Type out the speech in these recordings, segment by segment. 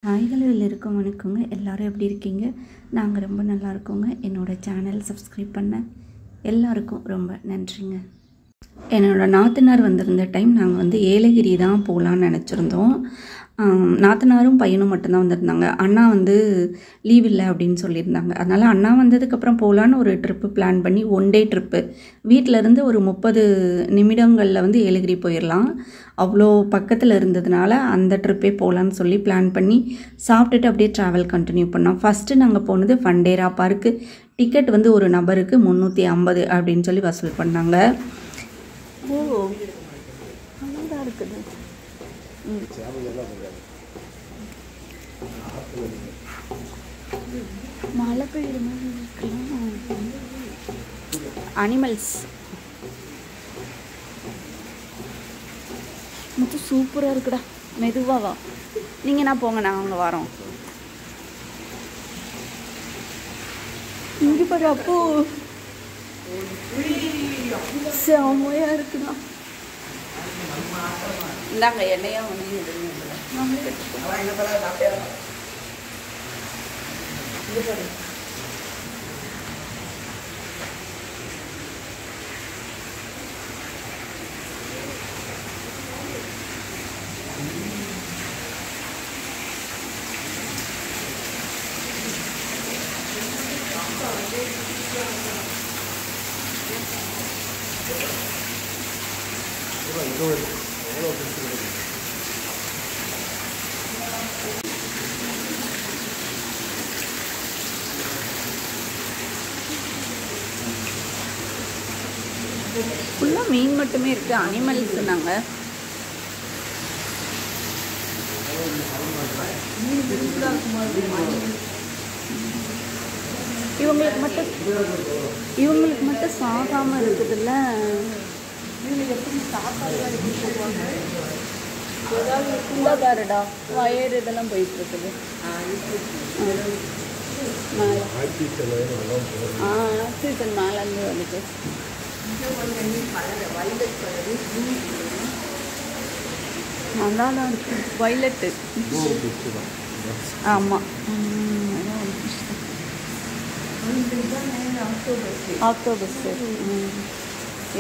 ஹாய்களில் இருக்கும் வணக்கங்க. எல்லோரும் எப்படி இருக்கீங்க? நாங்கள் ரொம்ப நல்லா இருக்கோங்க. என்னோடய சேனல் சப்ஸ்கிரைப் பண்ண எல்லாருக்கும் ரொம்ப நன்றிங்க. என்னோடய நாத்தனார் வந்திருந்த டைம் நாங்கள் ஏலகிரி தான் போகலான்னு நினச்சிருந்தோம். நாத்தனாரும் பையனும் மட்டும்தான் வந்திருந்தாங்க. அண்ணா லீவ் இல்லை அப்படின்னு சொல்லியிருந்தாங்க. அதனால் அண்ணா வந்ததுக்கப்புறம் போகலான்னு ஒரு ட்ரிப்பு பிளான் பண்ணி 1 டே ட்ரிப்பு. வீட்டிலேருந்து ஒரு 30 நிமிடங்களில் ஏலகிரி போயிடலாம். அவ்வளோ பக்கத்தில் இருந்ததுனால அந்த ட்ரிப்பே போகலான்னு சொல்லி பிளான் பண்ணி சாப்பிட்டுட்டு அப்படியே ட்ராவல் கண்டினியூ பண்ணோம். ஃபஸ்ட்டு நாங்கள் போனது ஃபண்டேரா பார்க்கு. டிக்கெட் ஒரு நபருக்கு 350 அப்படின்னு சொல்லி வசூல் பண்ணாங்க. ஓ நல்லா இருக்குது. மழை பெய்யுற மாதிரி இருக்கலாம். அனிமல்ஸ் மட்டும் சூப்பராக இருக்குடா. மெதுவாக வா. நீங்கள் என்ன போங்க, நாங்கள் வரோம். இங்கே பாரு அப்போ செம்மையாக இருக்குதா. இந்தாங்க எண்ணெயா ஃபுல்லாக மீன் மட்டுமே இருக்குது. அனிமல்ஸ் நாங்கள் இவங்களுக்கு மட்டும் சாகாமல் இருக்குதுல்ல. ஏதாவது வயர் இதெல்லாம் போயிட்டு இருக்குது. சீசன் மேலேருந்து வந்துட்டு நல்லா தான் இருக்கு. வைலட்டு. ஆமாம், ஆக்டோபஸ்.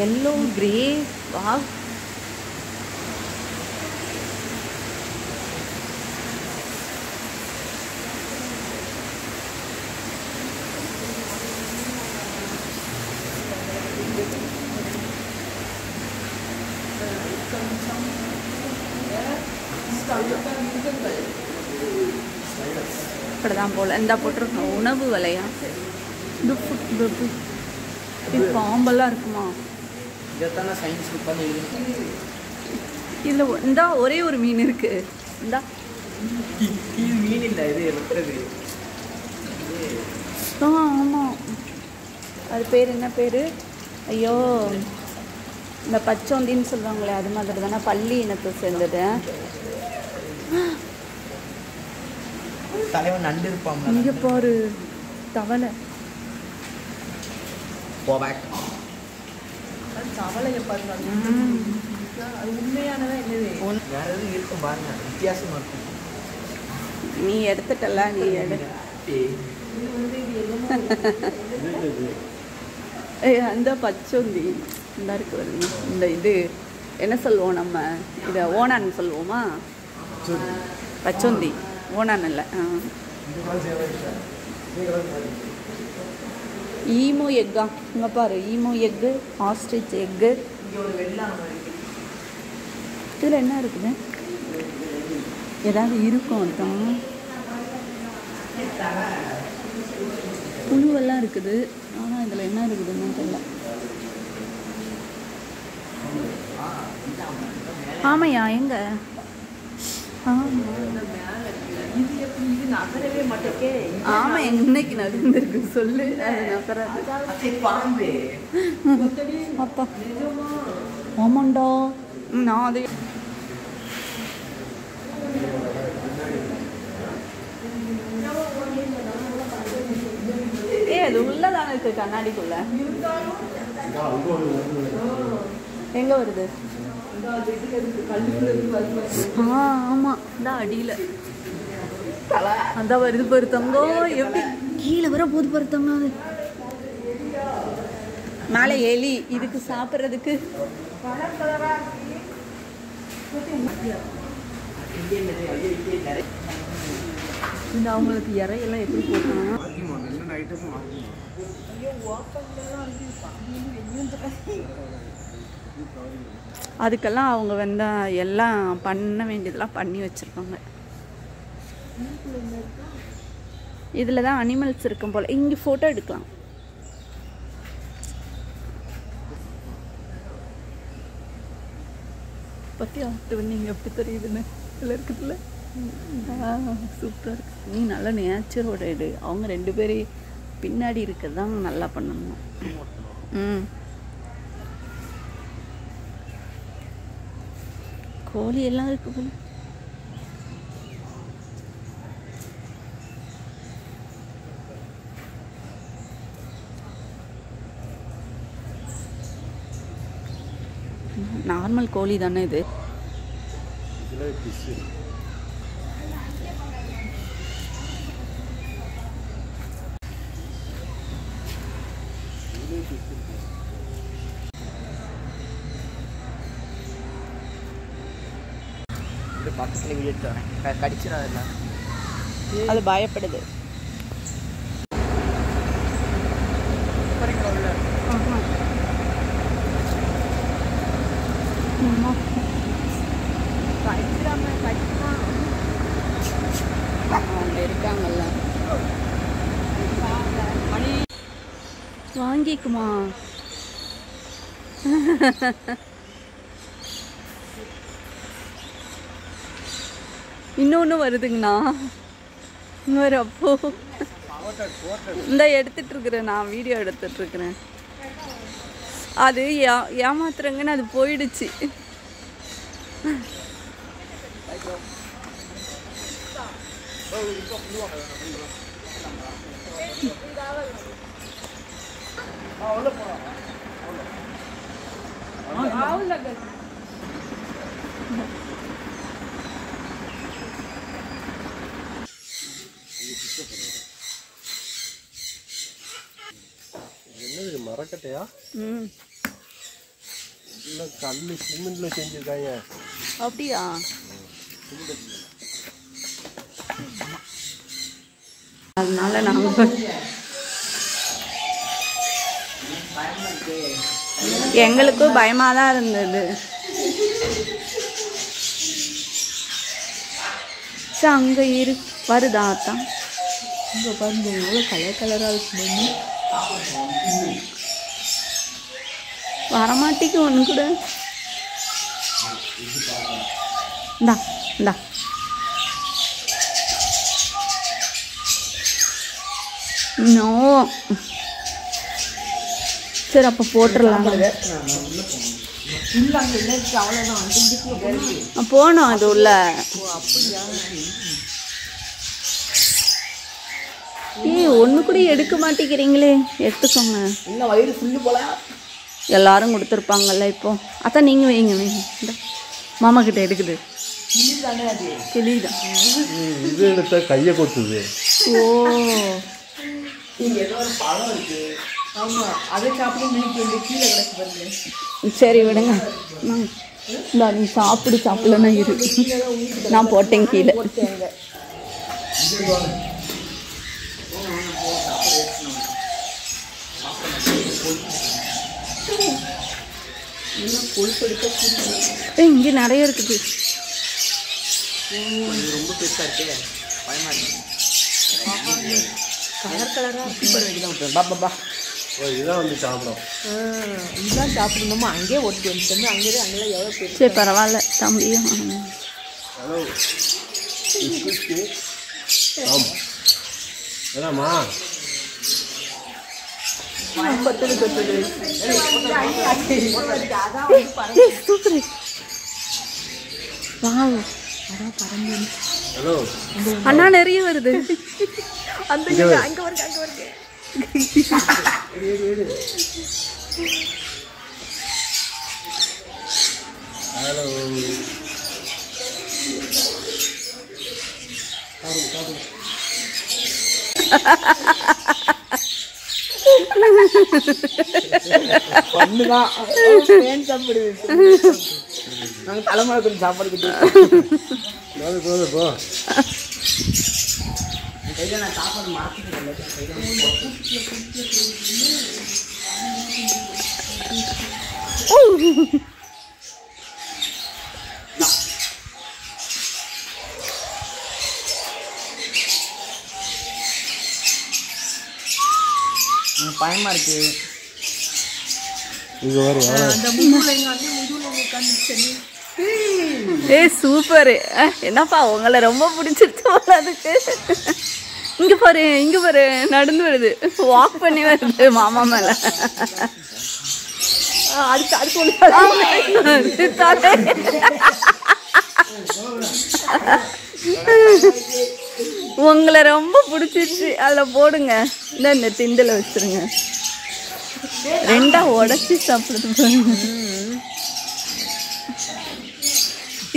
Yellow grey. வா, இப்படிதான் போல. இந்த போட்டிருக்கோம் உணவு விலையா. பாம்பெல்லாம் இருக்குமா? இல்லை, இந்தா ஒரே ஒரு மீன் இருக்கு. இந்தா மீன் இல்லை, இது ஆமாம். அது பேர் என்ன பேர்? ஐயோ, இந்த பச்சோந்தின்னு சொல்லுவாங்களே, அது மாதிரி தானே. பள்ளி இனத்தை சேர்ந்தது. தலைவன் நண்டு இருப்பான். இங்கே பாரு, தவளை. தவளையை பாருங்க. அது உண்மையானதா என்னது? வேற எதுவும் இருக்கும் பாருங்க, வித்தியாசமா இருக்கும். நீ எடுத்துட்டல, நீ எடு. அந்த பச்சோந்தி இந்த இருக்கு வருங்க. இந்த இது என்ன சொல்லுவோம் நம்ம? இதை ஓனான்னு சொல்லுவோமா? பச்சோந்தி ஓனான் இல்லை. ஈமோ எக்கா. இங்கே பாரு, ஈமோ எக்கு, ஆஸ்ட்ரிச் எக்கு. இதில் என்ன இருக்குது? ஏதாவது இருக்கும். அதுதான் புழுவெல்லாம் இருக்குது. ஆனால் இதில் என்ன இருக்குதுன்னு தெரியல. ஆமையா? எங்க? ஆமா, இன்னைக்கு நடந்திருக்கு. சொல்லு. அப்பா ஆமாண்டா. நான் அது அது உள்ளதானே இருக்கு, கண்ணாடிக்குள்ள. எங்க வருது? ஆமாம், இந்த அடியில் அந்த வருது பாரு தங்கம், எப்படி கீழே வர போது பாரு தங்கம். அது மேலே எலி இதுக்கு சாப்பிட்றதுக்கு. இந்த அவங்களுக்கு இறையெல்லாம் எப்படி போட்டாங்க. அதுக்கெல்லாம் அவங்க வந்து எல்லாம் பண்ண வேண்டியதெல்லாம் பண்ணி வச்சுருக்காங்க. இதில் தான் அனிமல்ஸ் இருக்கும் போல். இங்கே ஃபோட்டோ எடுக்கலாம். பற்றி ஆட்டு வந்து இங்கே எப்படி தெரியுதுன்னு இதில் இருக்குதுல்ல. சூப்பராக இருக்கு. நீ நல்லா நேச்சரோட எடு. அவங்க 2 பேரும் பின்னாடி இருக்கிறதான் நல்லா பண்ணணும். கோழி எல்லாம் இருக்கு போல. நார்மல் கோழி தானே இது. பக்கத்தில் வீட்டு கடிச்சிடாது. அது பயப்படுது. அவங்க இருக்காங்கல்ல. வாங்கிக்குமா? இன்னொன்று வருதுங்கண்ணா. இன்னொரு அப்போ இந்த எடுத்துட்ருக்குறேன், நான் வீடியோ எடுத்துட்ருக்குறேன். அது ஏமாத்துறங்கன்னு அது போயிடுச்சு. என்னது மரக்கட்டையா? இல்லை கல் சிமெண்ட்ல செஞ்சிருக்காங்க. அப்படியா? அதனால நாங்கள் எங்களுக்கும் பயமாக தான் இருந்தது. சரி அங்கே வருதா தான். இங்கே பாருங்க எவ்வளோ கலராக இருக்கு. வரமாட்டிக்கு ஒன்று கூட. இந்தா இந்தா. நோ சரி அப்போ போட்டுடலாம். போனோம் அது உள்ள. ஒன்று கூட எடுக்க மாட்டேங்கிறீங்களே. எடுத்துக்கோங்க. இன்னும் வயிறு ஃபுல்லு போல. எல்லாரும் கொடுத்துருப்பாங்கல்ல. இப்போ அதான் நீங்கள் வைங்க வைங்க. மாமா கிட்ட எடுக்குது. கிளிதான். இது எடுத்த கையை கொத்துது. ஓ ஏதோ ஒரு பழம் இருக்கு. ஆமாம் அதை சாப்பிட்டு கீழே கிடக்கு பாருங்க. சரி விடுங்க. இந்தா நீ சாப்பிடலன்னா இரு. நான் போட்டேன் கீழே. இங்கே நிறைய இருக்குது. ரொம்ப பெருசாக இருக்கு. பயமா இருக்கு. கலர் கலராக சூப்பர். பாப்பா இதுதான் வந்து சாப்பிடும். இதுதான் சாப்பிடணுமா? அங்கேயே ஓட்டி வந்துட்டு அங்கேயே அங்கெல்லாம் எவ்வளோ பெரிய. சரி பரவாயில்ல தம்பியும். ஹலோ என்னம்மா ஹலோ அண்ணா நிறைய வருது. அந்த அங்கே வருது அங்கே வருது. ஹலோ பண்ணுதான் சாப்பிடுது. நாங்கள் தலைமுறை கொஞ்சம் சாப்பாடு கிட்டே போ கையில் நான் சாப்பாடு மாற்றிக்கிறேன். பயமா இருக்கு. சூப்பர். என்னப்பா உங்களை ரொம்ப பிடிச்சிருச்சு போல அதுக்கு. இங்க பாரு நடந்து வருது, வாக் பண்ணி வருது மாமா மேல. உங்களை ரொம்ப பிடிச்சிருச்சு. அதில் போடுங்க, இந்த திண்டில் வச்சிருங்க. ரெண்டா உடச்சி சாப்பிடுறது பாருங்க.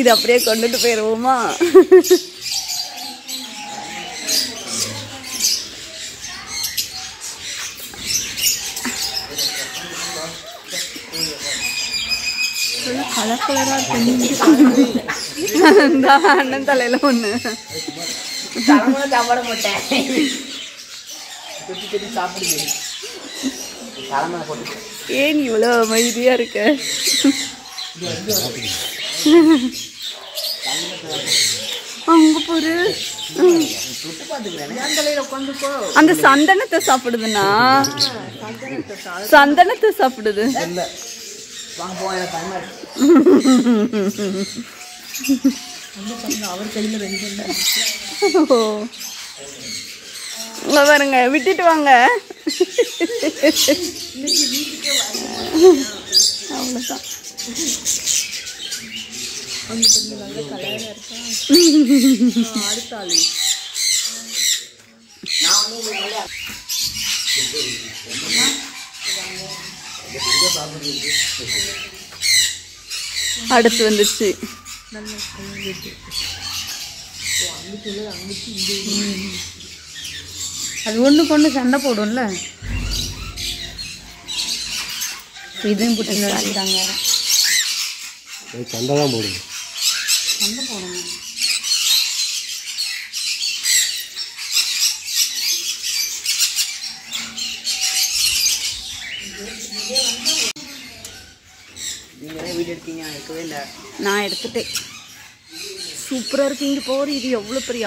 இது அப்படியே கொண்டுட்டு போயிடுவோமா? கலர் கலரா அண்ணன் தலையில ஒண்ணு சாப்பிட மாட்டேன். சாப்பிடுது. ஏன் இவ்வளோ அமைதியா இருக்க? அங்க போரு அந்த சந்தனத்தை சாப்பிடுதுன்னா, சந்தனத்தை சாப்பிடுது. பாருங்க, விட்டுட்டு வாங்க. அவ்வளோதான். அடுத்து வந்துச்சு. அது ஒண்ணுக்கு ஒண்ணு சண்டை போடும்ல. இதையும் போட்டு சண்டை தான் போடுங்க. சண்டை போடுங்க. வீடியோ எடுத்தீங்க? எடுக்கவே இல்லை. நான் எடுத்துட்டேன். சூப்பராக இருக்கு. இங்கே போகிற இது எவ்வளோ பெரிய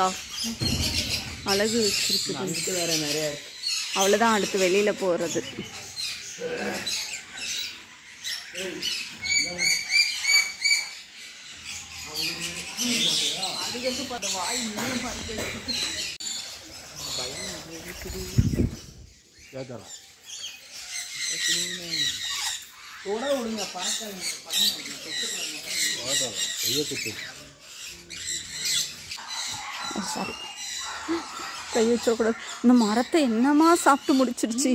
அழகு வச்சிருக்கு. வேற நிறைய. அவ்வளோதான், அடுத்து வெளியில் போகிறது. சாரி, கை வச்சிடக்கூடாது. இந்த மரத்தை என்னமா சாப்பிட்டு முடிச்சிருச்சு.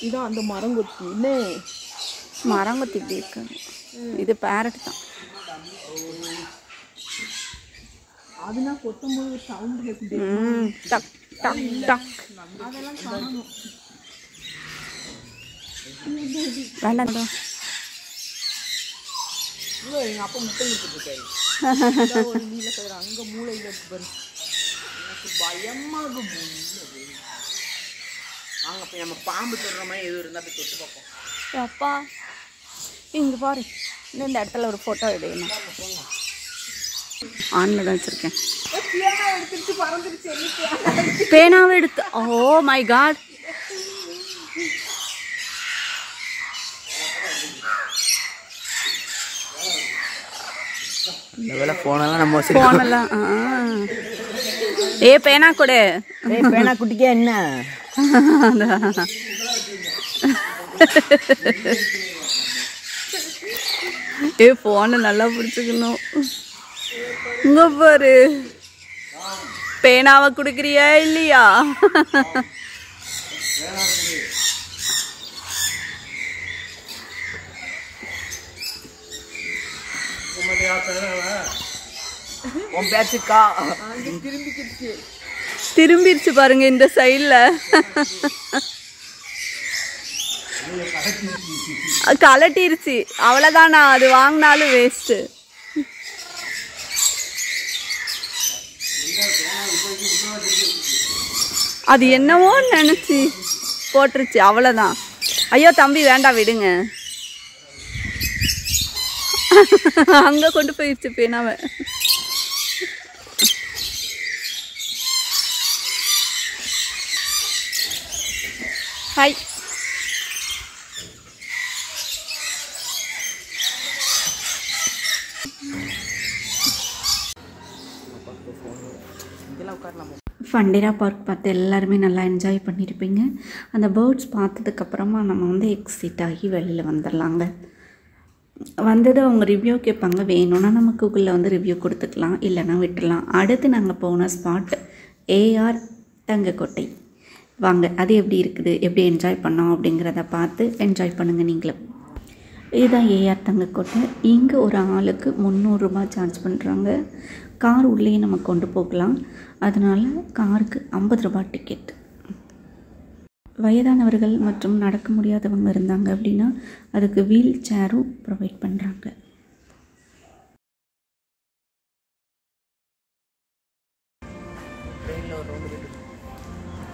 இதான் அந்த மரங்கொத்தி. மரங்கொத்தி இப்படி இருக்கு. இது பேரட் தான். அதுனா கொத்தும்போது சவுண்ட் கேட்குது. டக் டக் டக். அதெல்லாம் காணணும். வேண்டாம். எங்க அப்பா முட்டை கொடுத்துருக்காரு. ஒரு நீல கலர் அங்க மூளையில இருக்கு பாரு. எனக்கு பயமாக வாங்க போய் நம்ம பாம்பு தொடுற மாதிரி எதுவும் இருந்தா போய் தொட்டு பார்ப்போம். அப்பா இங்க பாரு, இந்த இடத்துல ஒரு போட்டோ எடுக்கணும். ஆன்ல தான் வச்சிருக்கேன். பேனாவை எடுத்து. Oh my God. போனெல்லாம் நம்ம போனெல்லாம். ஏ பேனா கொடு. பேனா குட்டிக்கே என்ன ஏ போன நல்லா பிடிச்சிக்கணும். இங்க பாரு, பேனாவை குடுக்குறியா இல்லையா? உன் பேச்சுக்கா திரும்பிக்கிடுச்சு திரும்பிடுச்சு பாருங்க இந்த சைடில். கலட்டிருச்சு அவ்வளோதானா, அது வாங்கினாலும் வேஸ்ட்டு. அது என்னவோ நினச்சி போட்டுருச்சு அவ்வளோதான். ஐயோ தம்பி வேண்டாம் விடுங்க. அங்கே கொண்டு போயிடுச்சு பேனாவை. ஹாய். ஃபண்டேரா பார்க் பார்த்து எல்லாருமே நல்லா என்ஜாய் பண்ணியிருப்பீங்க. அந்த பேர்ட்ஸ் பார்த்ததுக்கப்புறமா நம்ம வந்து எக்ஸிட் ஆகி வெளியில் வந்துடலாங்க. வந்தது அவங்க ரிவ்யூ கேட்பாங்க. வேணும்னா நம்ம கூகுளில் வந்து ரிவ்யூ கொடுத்துக்கலாம், இல்லைனா விட்டுடலாம். அடுத்து நாங்கள் போன ஸ்பாட் ஏஆர் தங்கக்கோட்டை. வாங்க அது எப்படி இருக்குது, எப்படி என்ஜாய் பண்ணோம் அப்படிங்கிறத பார்த்து என்ஜாய் பண்ணுங்கள் நீங்களும். இதுதான் ஏஆர் தங்கக்கோட்டை. இங்கே ஒரு ஆளுக்கு 300 ரூபாய் சார்ஜ் பண்ணுறாங்க. கார் உள்ளே நம்ம கொண்டு போகலாம், அதனால் காருக்கு 50 ரூபாய் டிக்கெட். வயதானவர்கள் மற்றும் நடக்க முடியாதவங்க இருந்தாங்க அப்படின்னா அதுக்கு வீல் சேரும் ப்ரொவைட் பண்ணுறாங்க.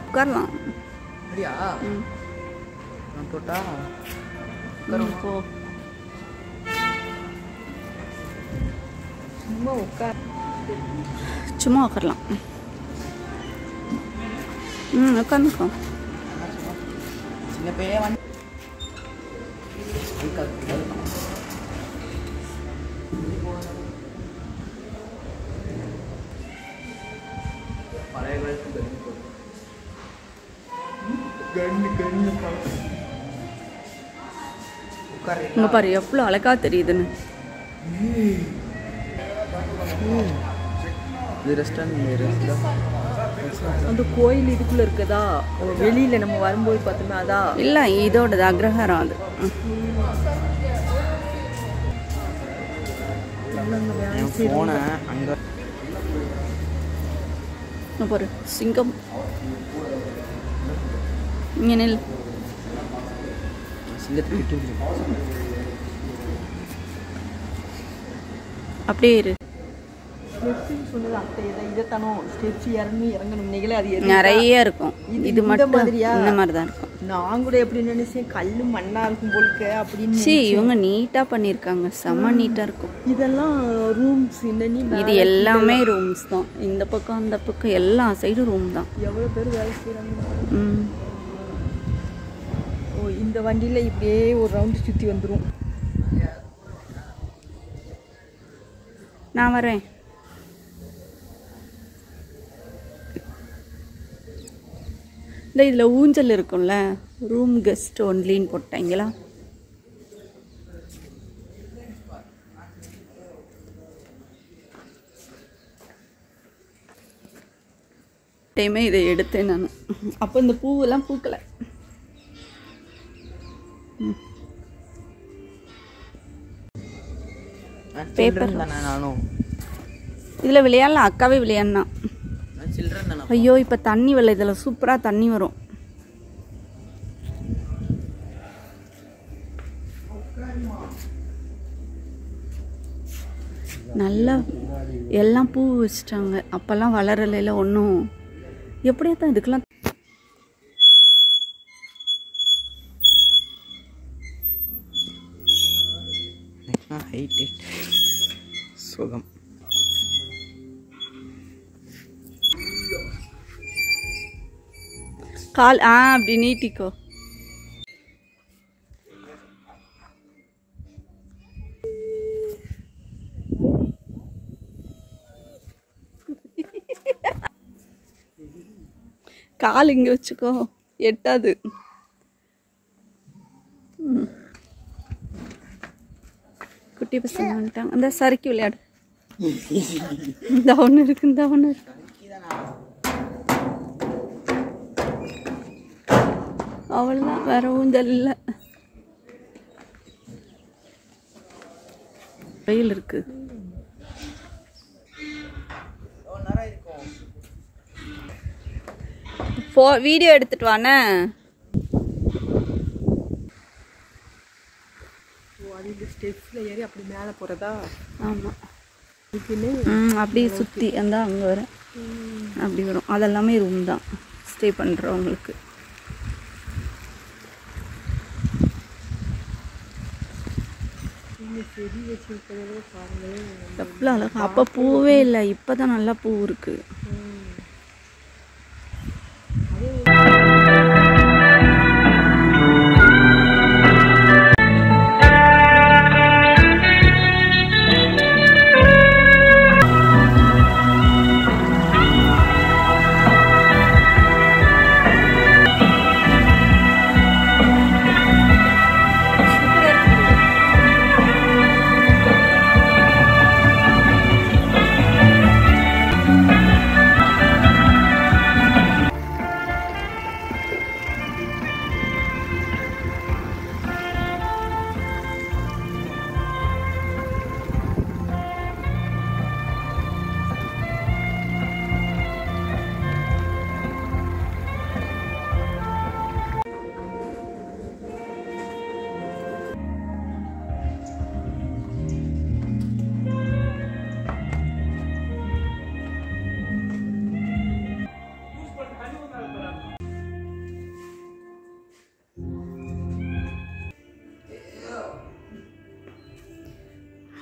உட்காரலாம். அப்படியா? நான் போட்டா போ. சும்மா உட்கார். சும்மா உட்காரலாம். உட்காந்துக்கோ. சின்ன பையன் வந்து இங்கே பாரு எவ்வளோ அழகா தெரியுதுன்னு. இது ரெஸ்டாரண்ட். அந்த கோயில் இதுக்குள்ள இருக்குதா, வெளியில நம்ம வரும்போது பார்த்தோமே அதா? இல்லை, இதோடது அக்ரஹாரம். அது போனேன் அங்கே பாரு சிங்கம். இங்கே நெல் சிங்கத்துக்கிட்டு அப்படியே இரு. ஸ்டெப்ஸ்ன்னு சொன்னது அத்தை இதைத்தானோ, ஸ்டெப்ஸ் இறங்கணும் நீங்களே. அது நிறைய இருக்கும். இது மட்டும் மாதிரியா? இந்த மாதிரி தான் இருக்கும். நான் கூட எப்படி நினைச்சேன் கல்லு மண்ணா இருக்கும் போலுக்க அப்படின்னு. சரி, இவங்க நீட்டாக பண்ணியிருக்காங்க, செம்ம நீட்டாக இருக்கும். இதெல்லாம் ரூம்ஸ். இது எல்லாமே ரூம்ஸ் தான். இந்த பக்கம் அந்த பக்கம் எல்லா சைடும் ரூம் தான். எவ்வளோ பேர் வேலை செய்கிறாங்க. ம். ஓ, இந்த வண்டியில் இப்படியே ஒரு ரவுண்டு சுற்றி வந்துடும். நான் வரேன். இல்லை, இதில் ஊஞ்சல் இருக்கும்ல, ரூம் கெஸ்ட் ஒன்லின்னு போட்டாங்களா? டைமே இதை எடுத்தேன் நான். அப்போ இந்த பூவெல்லாம் பூக்கலை. பேப்பர் தானே நானும் இதில் விளையாடலாம். அக்காவே விளையாடினா. சில்ட்ரன் தானே. ஐயோ, இப்போ தண்ணி வரல. இதில் சூப்பராக தண்ணி வரும். நல்லா எல்லாம் பூ வச்சிட்டாங்க. அப்போல்லாம் வளரலையில் ஒன்றும். எப்படியா தான் இதுக்கெல்லாம் ஹைட் சுகம். கால் அப்படி நீட்டிக்கோ. கால் இங்கே வச்சுக்கோ, எட்டாது. குட்டி பசங்க வந்துட்டாங்க. அந்த சறுக்கி விளையாடு. இந்த ஒன்று இருக்கு, இந்த ஒன்று இருக்கு. அவ்வளோதான், வேற ஊஞ்சல் இல்லை. வெயில் இருக்கு. வீடியோ எடுத்துட்டு வானே. ஸ்டெப்ஸில் ஏறி அப்படி மேலே போகிறதா? ஆமாம். அப்படியே சுற்றி அந்த அங்கே வர அப்படி வரும். அதெல்லாமே ரூம் தான் ஸ்டே பண்ணுறவங்களுக்கு. செடி வச்சுருக்கிறதே பாருங்களேன், எவ்வளோ அழகா. அப்போ பூவே இல்லை, இப்போ தான் நல்லா பூ இருக்குது.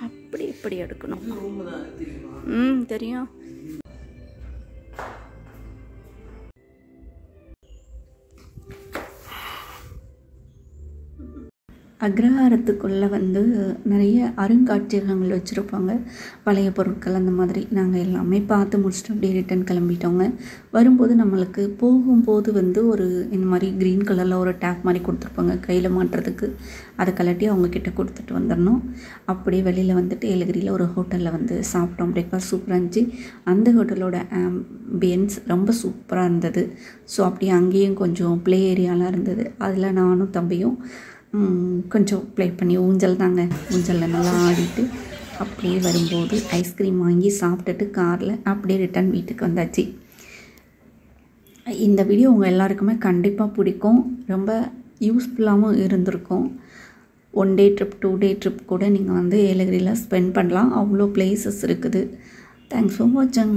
அப்படி இப்படி எடுக்கணும். தெரியும். அக்ரஹாரத்துக்குள்ளே வந்து நிறைய அருங்காட்சியகங்கள் வச்சுருப்பாங்க, பழைய பொருட்கள் அந்த மாதிரி. நாங்கள் எல்லாமே பார்த்து முடிச்சுட்டு அப்படியே ரிட்டன் கிளம்பிட்டோங்க. வரும்போது நம்மளுக்கு போகும்போது வந்து ஒரு இந்த மாதிரி க்ரீன் கலரில் ஒரு டேப் மாதிரி கொடுத்துருப்பாங்க கையில் மாட்டுறதுக்கு. அதை கலட்டி அவங்கக்கிட்ட கொடுத்துட்டு வந்துடணும். அப்படியே வெளியில் வந்துட்டு ஏலகிரியில் ஒரு ஹோட்டலில் வந்து சாப்பிட்டோம். பிரேக்ஃபாஸ்ட் சூப்பராக இருந்துச்சு. அந்த ஹோட்டலோட ஆம்பியன்ஸ் ரொம்ப சூப்பராக இருந்தது. ஸோ அப்படியே அங்கேயும் கொஞ்சம் ப்ளே ஏரியாலாம் இருந்தது. அதில் நானும் தம்பியும் கொஞ்சம் ப்ளே பண்ணி ஊஞ்சலில் நல்லா ஆடிட்டு அப்படியே வரும்போது ஐஸ்கிரீம் வாங்கி சாப்பிட்டுட்டு காரில் அப்படியே ரிட்டன் வீட்டுக்கு வந்தாச்சு. இந்த வீடியோ உங்கள் எல்லாருக்குமே கண்டிப்பாக பிடிக்கும். ரொம்ப யூஸ்ஃபுல்லாகவும் இருந்திருக்கும். 1 டே ட்ரிப் 2 டே ட்ரிப் கூட நீங்கள் வந்து ஏலகிரியில் ஸ்பெண்ட் பண்ணலாம். அவ்வளோ பிளேசஸ் இருக்குது. தேங்க்ஸ் ஃபார் வாட்சிங்.